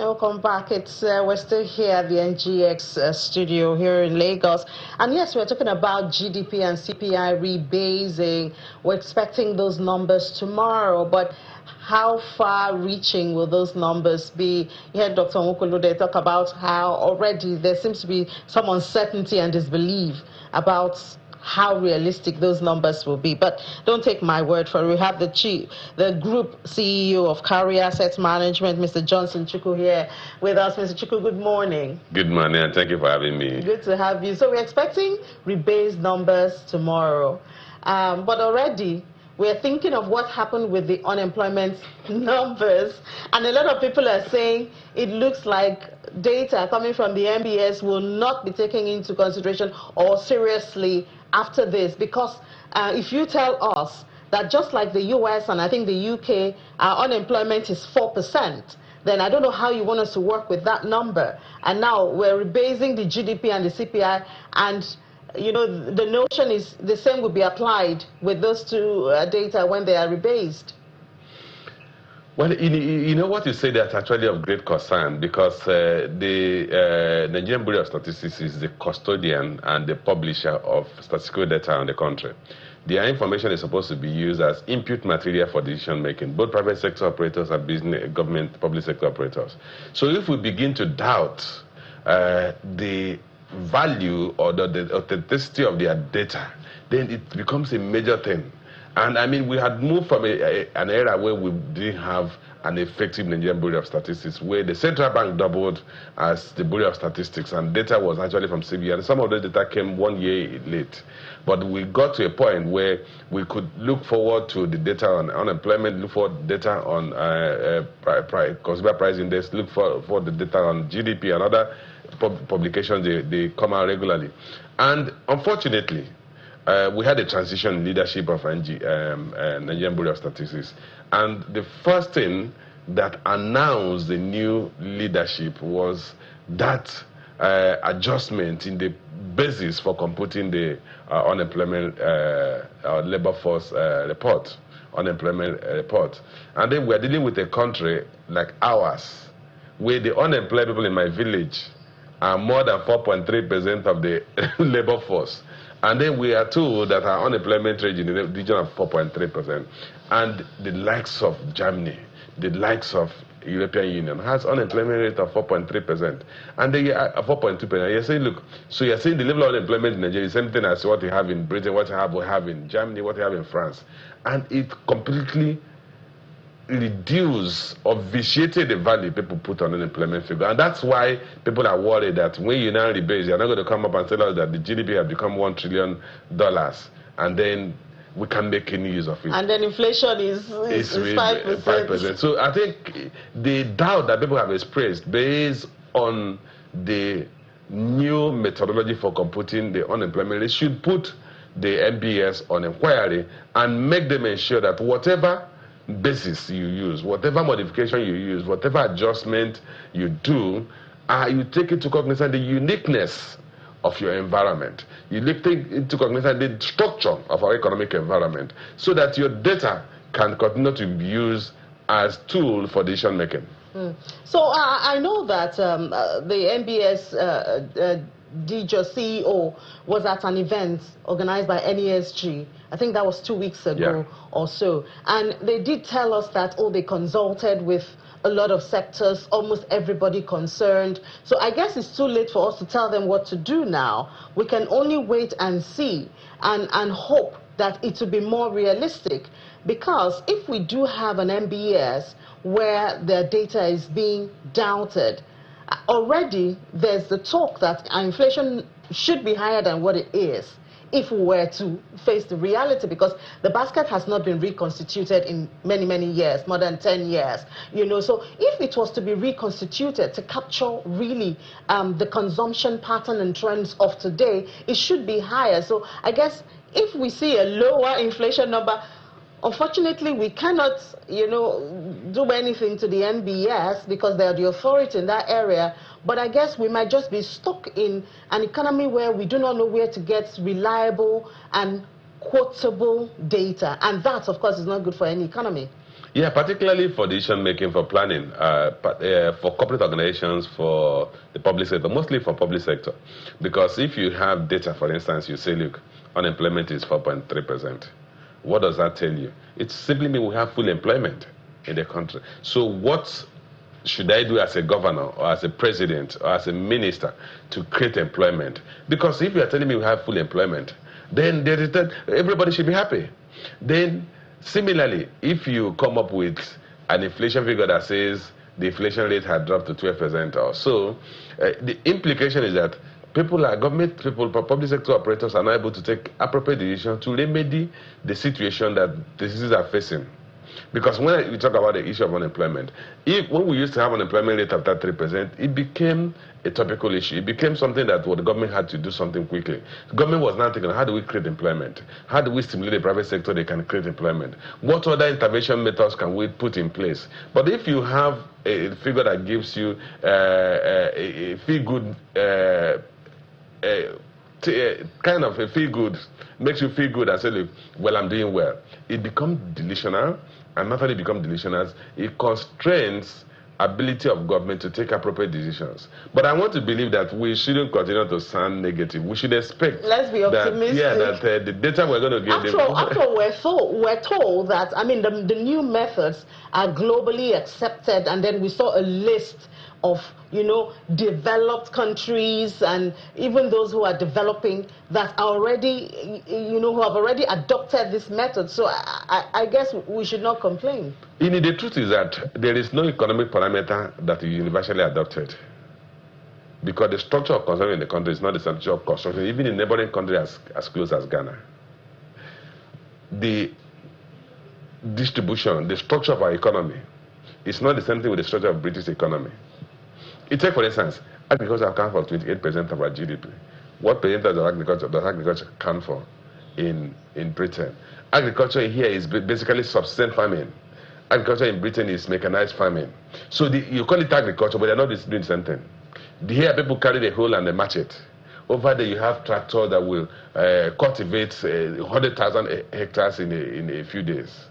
Welcome back. We're still here at the NGX studio here in Lagos. And yes, we're talking about GDP and CPI rebasing. We're expecting those numbers tomorrow, but how far-reaching will those numbers be? You heard Dr. Nwokolo talk about how already there seems to be some uncertainty and disbelief about how realistic those numbers will be. But don't take my word for it. We have the group CEO of Carrier Asset Management, Mr. Johnson Chukwu, here with us. Mr. Chukwu, good morning. Good morning, and thank you for having me. Good to have you. So we're expecting rebased numbers tomorrow. But already, we're thinking of what happened with the unemployment numbers. And a lot of people are saying it looks like data coming from the NBS will not be taken into consideration or seriously after this, because if you tell us that just like the US and I think the UK, our unemployment is 4%, then I don't know how you want us to work with that number. And now we're rebasing the GDP and the CPI, and you know, the notion is the same will be applied with those two data when they are rebased. Well, you know what you say, that's actually of great concern, because the Nigerian Bureau of Statistics is the custodian and the publisher of statistical data on the country. Their information is supposed to be used as input material for decision making, both private sector operators and business, government, public sector operators. So if we begin to doubt the value or the authenticity of their data, then it becomes a major thing. And I mean, we had moved from an era where we didn't have an effective Nigerian Bureau of Statistics, where the central bank doubled as the Bureau of Statistics, and data was actually from CBN. Some of the data came 1 year late. But we got to a point where we could look forward to the data on unemployment, look for data on consumer price index, look for the data on GDP and other publications. They come out regularly. And unfortunately, we had a transition in leadership of Nigerian Bureau of Statistics. And the first thing that announced the new leadership was that adjustment in the basis for computing the unemployment labor force report, unemployment report. And then we're dealing with a country like ours, where the unemployed people in my village are more than 4.3% of the labor force. And then we are told that our unemployment rate in the region of 4.3%. And the likes of Germany, the likes of European Union has unemployment rate of 4.3%. And they are 4.2%. You're saying, look, so you're saying the level of unemployment in Nigeria is the same thing as what you have in Britain, what you have in Germany, what you have in France. And it completely reduce or vitiated the value people put on unemployment figure. And that's why people are worried that when you now rebase, you're not going to come up and tell us that the GDP has become $1 trillion, and then we can't make any use of it. And then inflation is 5%. 5%. So I think the doubt that people have expressed based on the new methodology for computing the unemployment rate should put the NBS on inquiry and make them ensure that whatever basis you use, whatever modification you use, whatever adjustment you do, you take into cognizance the uniqueness of your environment. You take into cognizance the structure of our economic environment, so that your data can continue to be used as tool for decision making. So I know that the NBS CEO was at an event organized by NESG. I think that was 2 weeks ago or so. And they did tell us that, they consulted with a lot of sectors, almost everybody concerned. So I guess it's too late for us to tell them what to do now. We can only wait and see and hope that it will be more realistic. Because if we do have an NBS where their data is being doubted, already there's the talk that inflation should be higher than what it is if we were to face the reality, because the basket has not been reconstituted in many, many years, more than 10 years. So if it was to be reconstituted to capture really the consumption pattern and trends of today, it should be higher. So I guess if we see a lower inflation number, unfortunately, we cannot, do anything to the NBS because they are the authority in that area. But I guess we might just be stuck in an economy where we do not know where to get reliable and quotable data. And that, of course, is not good for any economy. Yeah, particularly for decision making, for planning, for corporate organizations, for the public sector, mostly for public sector. Because if you have data, for instance, you say, look, unemployment is 4.3%. What does that tell you? It simply means we have full employment in the country. So what should I do as a governor or as a president or as a minister to create employment? Because if you are telling me we have full employment, then everybody should be happy. Then similarly, if you come up with an inflation figure that says the inflation rate had dropped to 12% or so, the implication is that government people, public sector operators are not able to take appropriate decisions to remedy the situation that businesses are facing. Because when we talk about the issue of unemployment, when we used to have an unemployment rate of that 3%, it became a topical issue. It became something that the government had to do something quickly. The government was now thinking, how do we create employment? How do we stimulate the private sector that can create employment? What other intervention methods can we put in place? But if you have a figure that gives you a feel-good, kind of a feel-good, makes you feel good and say, look, well, I'm doing well, it becomes delusional. And not only become delusional, it constrains ability of government to take appropriate decisions. But I want to believe that we shouldn't continue to sound negative. We should expect. Let's be optimistic. That the data we're going to give after we're told that, I mean, the new methods are globally accepted, and then we saw a list of, you know, developed countries and even those who are developing that are already, you know, who have already adopted this method. So I guess we should not complain. The truth is that there is no economic parameter that is universally adopted, because the structure of consumption in the country is not the structure of construction, even in neighboring countries as close as Ghana. The distribution, the structure of our economy is not the same thing with the structure of British economy. Take, for instance, agriculture accounts for 28% of our GDP. What percentage of agriculture does agriculture account for in Britain? Agriculture here is basically subsistence farming. Agriculture in Britain is mechanized farming. So you call it agriculture, but they're not doing the same thing. Here people carry the hoe and the machete. Over there you have tractors that will cultivate 100,000 hectares in a few days.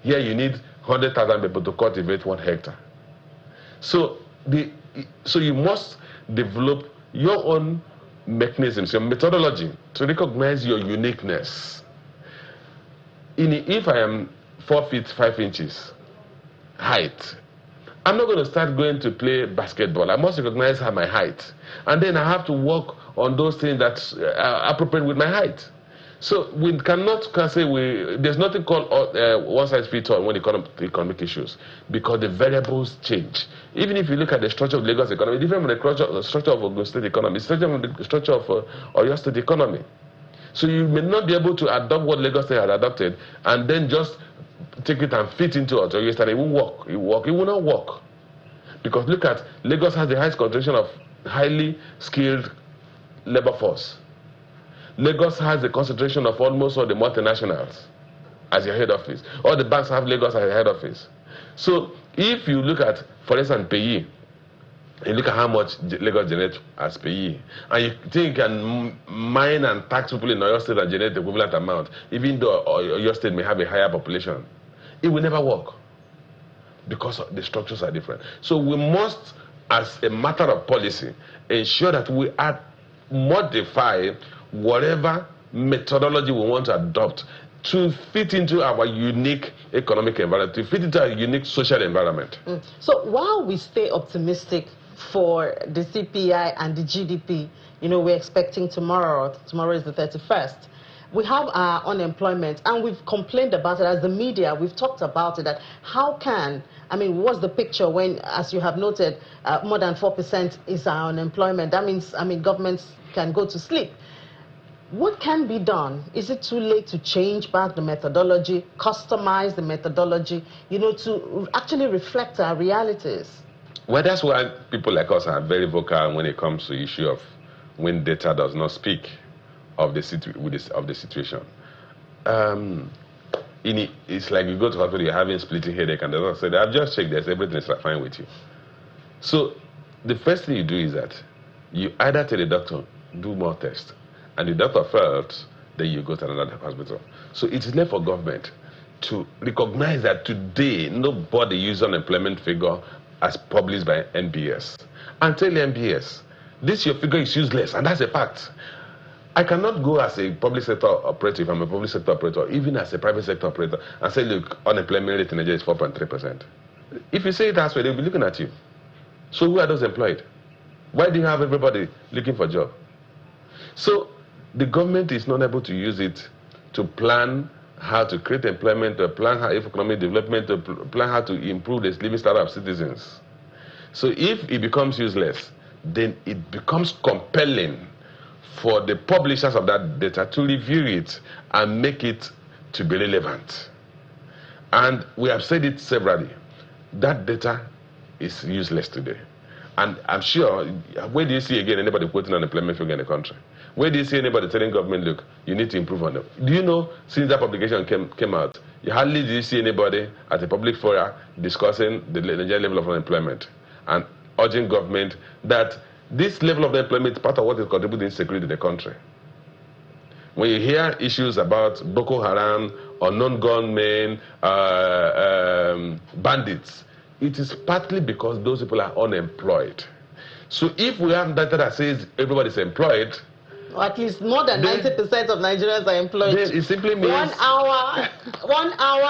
Here you need 100,000 people to cultivate 1 hectare. So you must develop your own mechanisms, your methodology to recognize your uniqueness. If I am 4 feet 5 inches height, I'm not going to start going to play basketball. I must recognize my height. And then I have to work on those things that are appropriate with my height. So we cannot say there's nothing called one size fits all when it comes to economic issues, because the variables change. Even if you look at the structure of Lagos economy, different from the structure of Ogun State economy, it's different from the structure of Oyo State economy. So you may not be able to adopt what Lagos State had adopted and then just take it and fit into Oyo State. It won't work. It will not work. Because look at, Lagos has the highest concentration of highly skilled labor force. Lagos has a concentration of almost all the multinationals as their head office. All the banks have Lagos as their head office. So if you look at, for instance, PAYE, you look at how much Lagos generates as PAYE, and you think you can mine and tax people in Oyo State and generate the equivalent amount, even though Oyo State may have a higher population, it will never work because the structures are different. So we must, as a matter of policy, ensure that we modify whatever methodology we want to adopt to fit into our unique economic environment, to fit into our unique social environment. So while we stay optimistic for the CPI and the GDP, you know, we're expecting tomorrow is the 31st, we have our unemployment, and we've complained about it as the media. We've talked about it, that how can, I mean, what's the picture when, as you have noted, more than 4% is our unemployment? That means, I mean, governments can go to sleep. What can be done? Is it too late to change back the methodology, customize the methodology, you know, to actually reflect our realities? Well, that's why people like us are very vocal when it comes to the issue of when data does not speak of the situation. It's like you go to hospital, you're having splitting headache, and the doctor said, I've just checked this, everything is fine with you. So the first thing you do is that you either tell the doctor, do more tests, and the doctor fails, then you go to another hospital. So it is left for government to recognize that today nobody uses unemployment figure as published by NBS. And tell the NBS, this your figure is useless, and that's a fact. I cannot go as a public sector operator, if I'm a public sector operator, even as a private sector operator, and say, look, unemployment rate in Nigeria is 4.3%. If you say it that way, they'll be looking at you. So who are those employed? Why do you have everybody looking for a job? So the government is not able to use it to plan how to create employment, to plan how economic development, to plan how to improve the living standard of citizens. So if it becomes useless, then it becomes compelling for the publishers of that data to review it and make it to be relevant. And we have said it severally, that data is useless today. And I'm sure, where do you see again anybody quoting unemployment figure in the country? Where do you see anybody telling government, look, you need to improve on it? Do you know, since that publication came out, you hardly do you see anybody at a public forum discussing the Nigerian level of unemployment and urging government that this level of unemployment is part of what is contributing to insecurity in the country. When you hear issues about Boko Haram, unknown gunmen, bandits, it is partly because those people are unemployed. So if we have data that says everybody's employed, or at least more than 90% of Nigerians are employed. Then it simply means 1 hour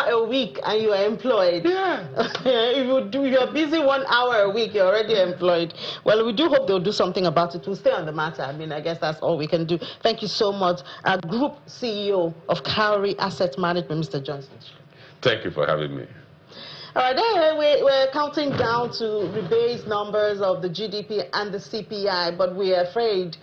a week and you are employed. Yeah. If you're busy 1 hour a week, you're already employed. Well, we do hope they'll do something about it. We'll stay on the matter. I mean, I guess that's all we can do. Thank you so much. Group CEO of Cowrie Asset Management, Mr. Johnson. Thank you for having me. All right, then we're counting down to rebase numbers of the GDP and the CPI, but we're afraid,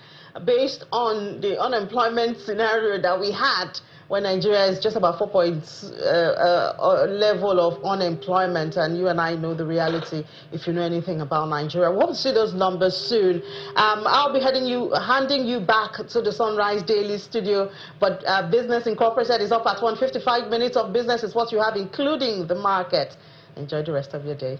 based on the unemployment scenario that we had when Nigeria is just about 4 points level of unemployment, and you and I know the reality if you know anything about Nigeria. We hope to see those numbers soon. I'll be handing you back to the Sunrise Daily studio, but Business Incorporated is up at 1:55 minutes of business is what you have, including the market. Enjoy the rest of your day.